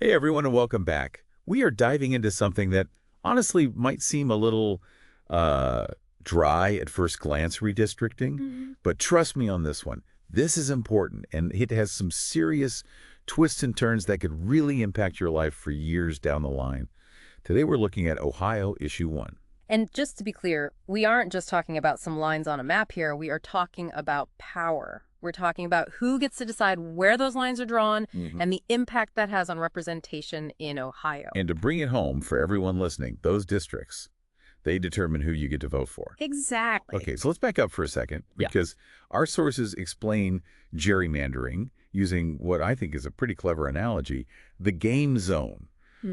Hey everyone and welcome back. We are diving into something that honestly might seem a little uh, dry at first glance, redistricting, but trust me on this one. This is important and it has some serious twists and turns that could really impact your life for years down the line. Today we're looking at Ohio Issue One. And just to be clear, we aren't just talking about some lines on a map here. We are talking about power. We're talking about who gets to decide where those lines are drawn and the impact that has on representation in Ohio. And to bring it home for everyone listening, those districts, they determine who you get to vote for. Exactly. Okay, so let's back up for a second because our sources explain gerrymandering using what I think is a pretty clever analogy, the game zone.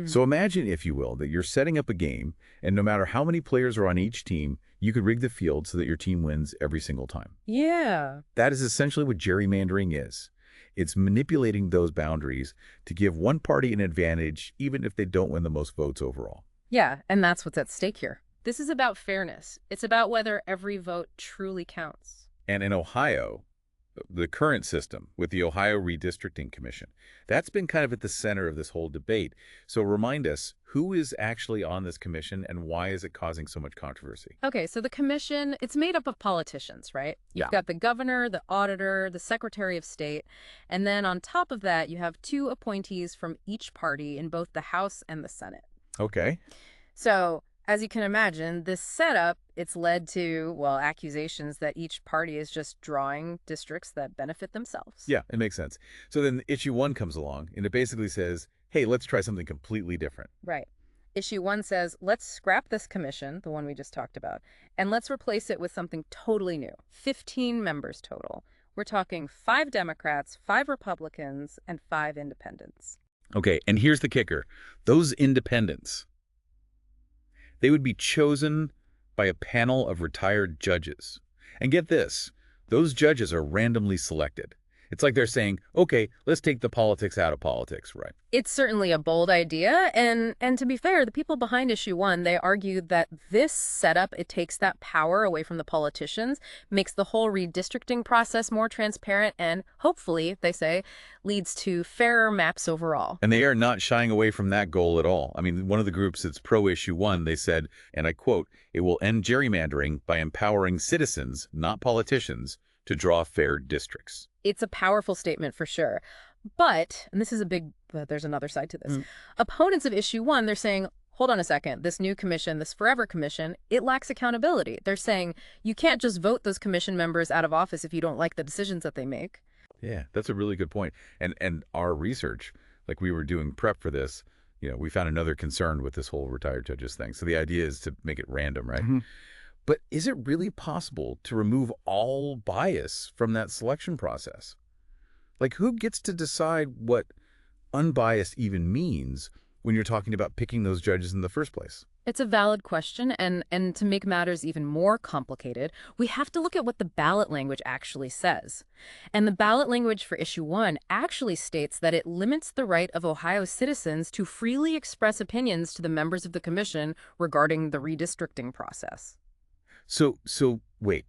So imagine, if you will, that you're setting up a game, and no matter how many players are on each team, you could rig the field so that your team wins every single time. Yeah. That is essentially what gerrymandering is. It's manipulating those boundaries to give one party an advantage, even if they don't win the most votes overall. Yeah, and that's what's at stake here. This is about fairness. It's about whether every vote truly counts. And in Ohio, the current system with the Ohio Redistricting Commission, that's been kind of at the center of this whole debate. So remind us, who is actually on this commission and why is it causing so much controversy? Okay, so the commission, it's made up of politicians, right? You've got the governor, the auditor, the secretary of state, and then on top of that, you have two appointees from each party in both the House and the Senate. Okay. So, as you can imagine, this setup, it's led to, well, accusations that each party is just drawing districts that benefit themselves. Yeah, it makes sense. So then issue one comes along and it basically says, hey, let's try something completely different. Right. Issue one says, let's scrap this commission, the one we just talked about, and let's replace it with something totally new. 15 members total. We're talking 5 Democrats, 5 Republicans, and 5 independents. Okay, and here's the kicker. Those independents, they would be chosen by a panel of retired judges. And get this, those judges are randomly selected. It's like they're saying, okay, let's take the politics out of politics, right? It's certainly a bold idea, and to be fair, the people behind Issue One, they argued that this setup, it takes that power away from the politicians, makes the whole redistricting process more transparent, and hopefully, they say, leads to fairer maps overall. And they are not shying away from that goal at all. I mean, one of the groups that's pro-Issue One, they said, and I quote, it will end gerrymandering by empowering citizens, not politicians, to draw fair districts. It's a powerful statement for sure. But, and this is there's another side to this, opponents of Issue One, they're saying, hold on a second, this new commission, this forever commission, it lacks accountability. They're saying you can't just vote those commission members out of office if you don't like the decisions that they make. Yeah, that's a really good point. And our research, like we were doing prep for this, we found another concern with this whole retired judges thing. So the idea is to make it random, right? But is it really possible to remove all bias from that selection process? Like, who gets to decide what unbiased even means when you're talking about picking those judges in the first place? It's a valid question, and to make matters even more complicated, we have to look at what the ballot language actually says. And the ballot language for Issue One actually states that it limits the right of Ohio citizens to freely express opinions to the members of the commission regarding the redistricting process. So wait,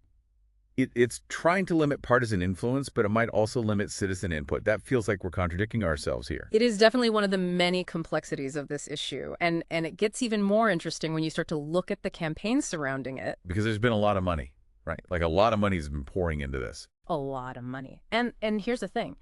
it's trying to limit partisan influence, but it might also limit citizen input. That feels like we're contradicting ourselves here. It is definitely one of the many complexities of this issue, and it gets even more interesting when you start to look at the campaign surrounding it. Because there's been a lot of money, right? Like a lot of money has been pouring into this. A lot of money. And here's the thing.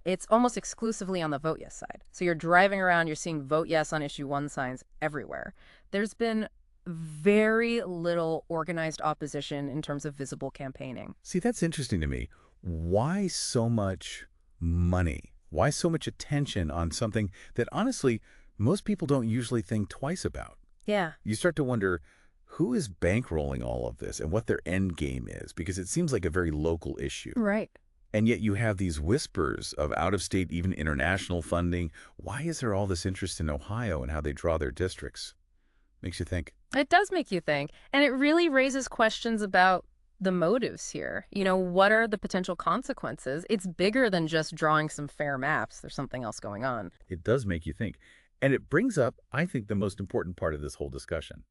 It's almost exclusively on the vote yes side. So you're driving around, you're seeing vote yes on Issue One signs everywhere. There's been very little organized opposition in terms of visible campaigning. See, that's interesting to me. Why so much money? Why so much attention on something that honestly, most people don't usually think twice about? Yeah. You start to wonder who is bankrolling all of this and what their end game is, because it seems like a very local issue. Right. And yet you have these whispers of out-of-state, even international funding. Why is there all this interest in Ohio and how they draw their districts? Makes you think. It does make you think. And it really raises questions about the motives here. What are the potential consequences? It's bigger than just drawing some fair maps. There's something else going on. It does make you think. And it brings up, I think, the most important part of this whole discussion.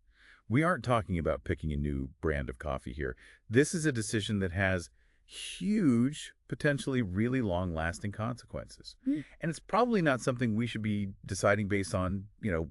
We aren't talking about picking a new brand of coffee here. This is a decision that has huge, potentially really long-lasting consequences. Hmm. And it's probably not something we should be deciding based on,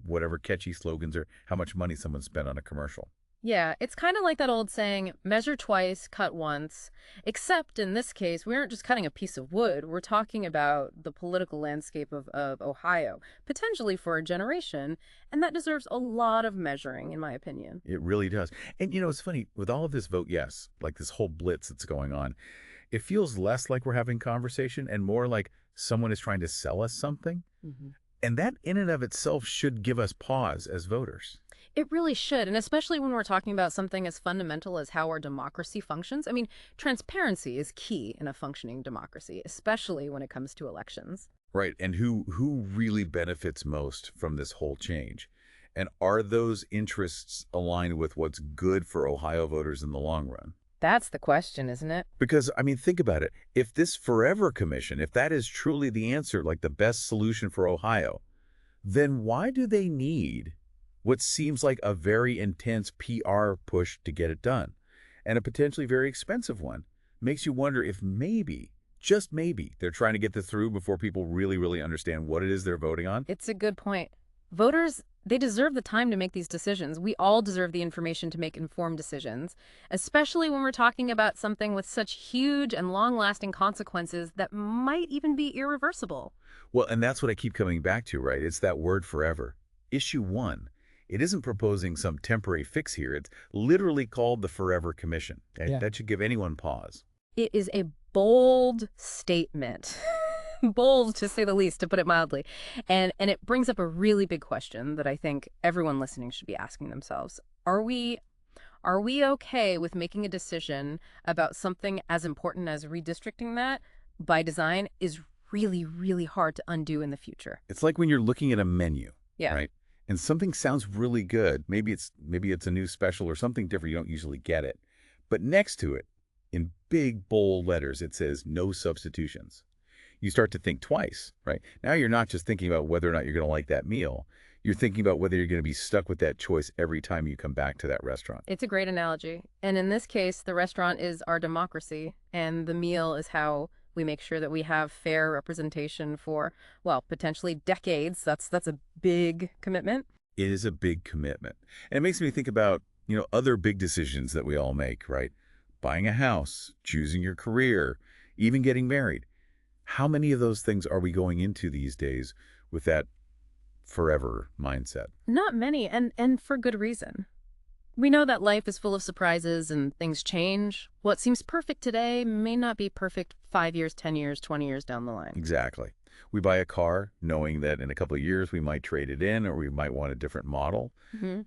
whatever catchy slogans or how much money someone spent on a commercial. Yeah, it's kind of like that old saying, measure twice, cut once. Except in this case, we aren't just cutting a piece of wood. We're talking about the political landscape of Ohio, potentially for a generation. And that deserves a lot of measuring, in my opinion. It really does. And it's funny, with all of this vote yes, like this whole blitz that's going on, it feels less like we're having conversation and more like someone is trying to sell us something. Hmm. And that in and of itself should give us pause as voters. It really should, and especially when we're talking about something as fundamental as how our democracy functions. I mean, transparency is key in a functioning democracy, especially when it comes to elections. Right. And who really benefits most from this whole change? And are those interests aligned with what's good for Ohio voters in the long run? That's the question, isn't it? Because, I mean, think about it. If this Forever Commission, if that is truly the answer, like the best solution for Ohio, then why do they need what seems like a very intense PR push to get it done? And a potentially very expensive one. Makes you wonder if maybe, just maybe, they're trying to get this through before people really, really understand what it is they're voting on. It's a good point. Voters, they deserve the time to make these decisions. We all deserve the information to make informed decisions, especially when we're talking about something with such huge and long-lasting consequences that might even be irreversible. Well, and that's what I keep coming back to, right? It's that word forever. Issue one. It isn't proposing some temporary fix here. It's literally called the Forever Commission. Yeah. That should give anyone pause. It is a bold statement. Bold, to say the least, to put it mildly. And it brings up a really big question that I think everyone listening should be asking themselves. Are we okay with making a decision about something as important as redistricting that by design is really, really hard to undo in the future? It's like when you're looking at a menu, Yeah. right? And something sounds really good. Maybe it's a new special or something different. You don't usually get it. But next to it, in big, bold letters, it says no substitutions. You start to think twice, right? Now you're not just thinking about whether or not you're going to like that meal. You're thinking about whether you're going to be stuck with that choice every time you come back to that restaurant. It's a great analogy. And in this case, the restaurant is our democracy, and the meal is how we make sure that we have fair representation for, well, potentially decades. That's a big commitment. It is a big commitment. And it makes me think about, other big decisions that we all make, right? Buying a house, choosing your career, even getting married. How many of those things are we going into these days with that forever mindset? Not many, and for good reason. We know that life is full of surprises and things change. What seems perfect today may not be perfect 5 years, 10 years, 20 years down the line. Exactly. We buy a car knowing that in a couple of years we might trade it in or we might want a different model,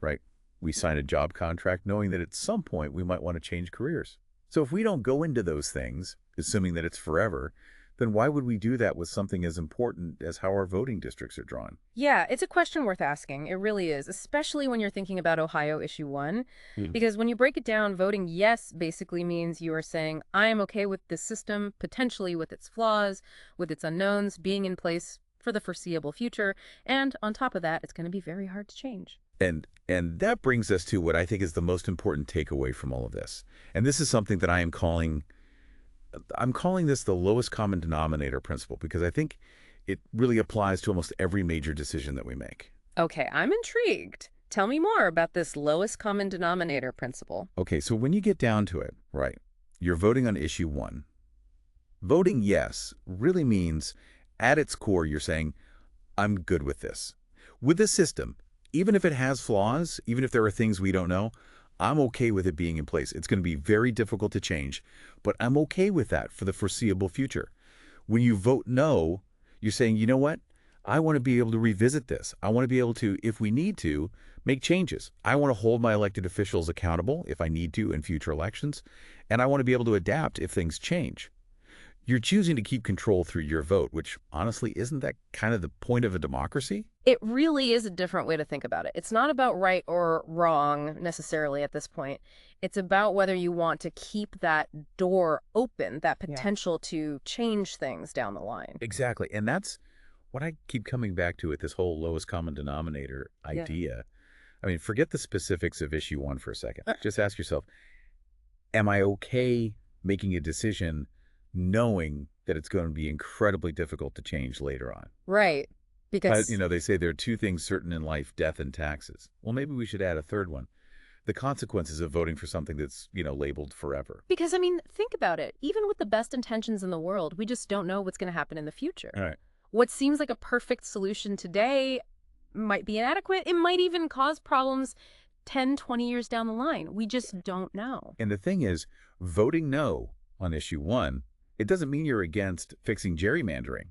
right? We sign a job contract knowing that at some point we might want to change careers. So if we don't go into those things, assuming that it's forever, then why would we do that with something as important as how our voting districts are drawn? Yeah, it's a question worth asking. It really is, especially when you're thinking about Ohio Issue One. Because when you break it down, voting yes basically means you are saying, I am okay with this system, potentially with its flaws, with its unknowns, being in place for the foreseeable future. And on top of that, it's going to be very hard to change. And that brings us to what I think is the most important takeaway from all of this. And this is something that I'm calling this the lowest common denominator principle because I think it really applies to almost every major decision that we make. Okay, I'm intrigued. Tell me more about this lowest common denominator principle. Okay, so when you get down to it, right, you're voting on issue one. Voting yes really means at its core you're saying, I'm good with this. With this system, even if it has flaws, even if there are things we don't know, I'm okay with it being in place. It's going to be very difficult to change, but I'm okay with that for the foreseeable future. When you vote no, you're saying, you know what? I want to be able to revisit this. I want to be able to, if we need to, make changes. I want to hold my elected officials accountable if I need to in future elections, and I want to be able to adapt if things change. You're choosing to keep control through your vote, which honestly, isn't that kind of the point of a democracy? It really is a different way to think about it. It's not about right or wrong necessarily at this point. It's about whether you want to keep that door open, that potential to change things down the line. Exactly. And that's what I keep coming back to with this whole lowest common denominator idea. I mean, forget the specifics of issue one for a second. Just ask yourself, am I okay making a decision knowing that it's going to be incredibly difficult to change later on. Right. Because They say there are two things certain in life, death and taxes. Well, maybe we should add a third one. The consequences of voting for something that's, labeled forever. I mean, think about it. Even with the best intentions in the world, we just don't know what's going to happen in the future. All right. What seems like a perfect solution today might be inadequate. It might even cause problems 10, 20 years down the line. We just don't know. And the thing is, voting no on issue one, it doesn't mean you're against fixing gerrymandering.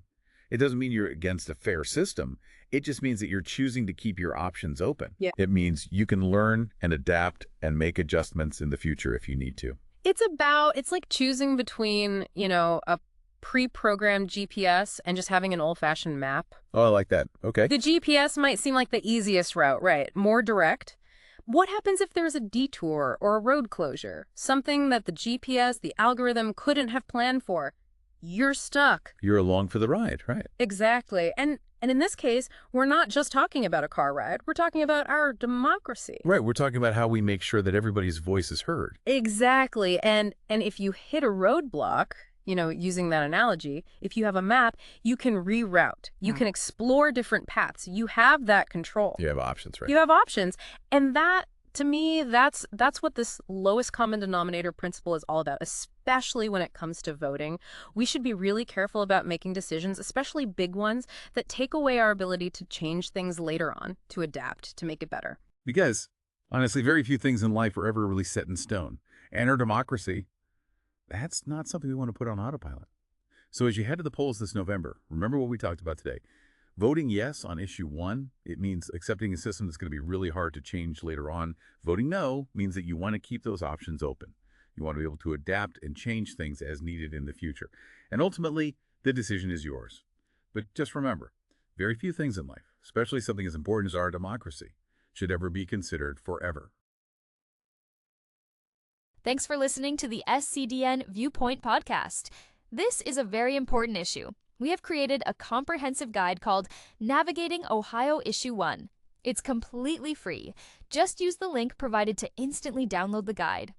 It doesn't mean you're against a fair system. It just means that you're choosing to keep your options open. Yeah. It means you can learn and adapt and make adjustments in the future if you need to. It's like choosing between, a pre-programmed GPS and just having an old-fashioned map. Oh, I like that. Okay. The GPS might seem like the easiest route, right? More direct. What happens if there's a detour or a road closure? Something that the GPS, the algorithm couldn't have planned for. You're stuck. You're along for the ride, right? Exactly. And in this case, we're not just talking about a car ride. We're talking about our democracy. Right. We're talking about how we make sure that everybody's voice is heard. Exactly. And if you hit a roadblock, using that analogy, if you have a map, you can reroute. You can explore different paths. You have that control. You have options, right? You have options. And that, to me, that's what this lowest common denominator principle is all about, especially when it comes to voting. We should be really careful about making decisions, especially big ones, that take away our ability to change things later on, to adapt, to make it better. Because, honestly, very few things in life are ever really set in stone. And our democracy, that's not something we want to put on autopilot. So as you head to the polls this November, remember what we talked about today. Voting yes on issue one, it means accepting a system that's going to be really hard to change later on. Voting no means that you want to keep those options open. You want to be able to adapt and change things as needed in the future. And ultimately, the decision is yours. But just remember, very few things in life, especially something as important as our democracy, should ever be considered forever. Thanks for listening to the SCDN Viewpoint podcast. This is a very important issue. We have created a comprehensive guide called Navigating Ohio Issue One. It's completely free. Just use the link provided to instantly download the guide.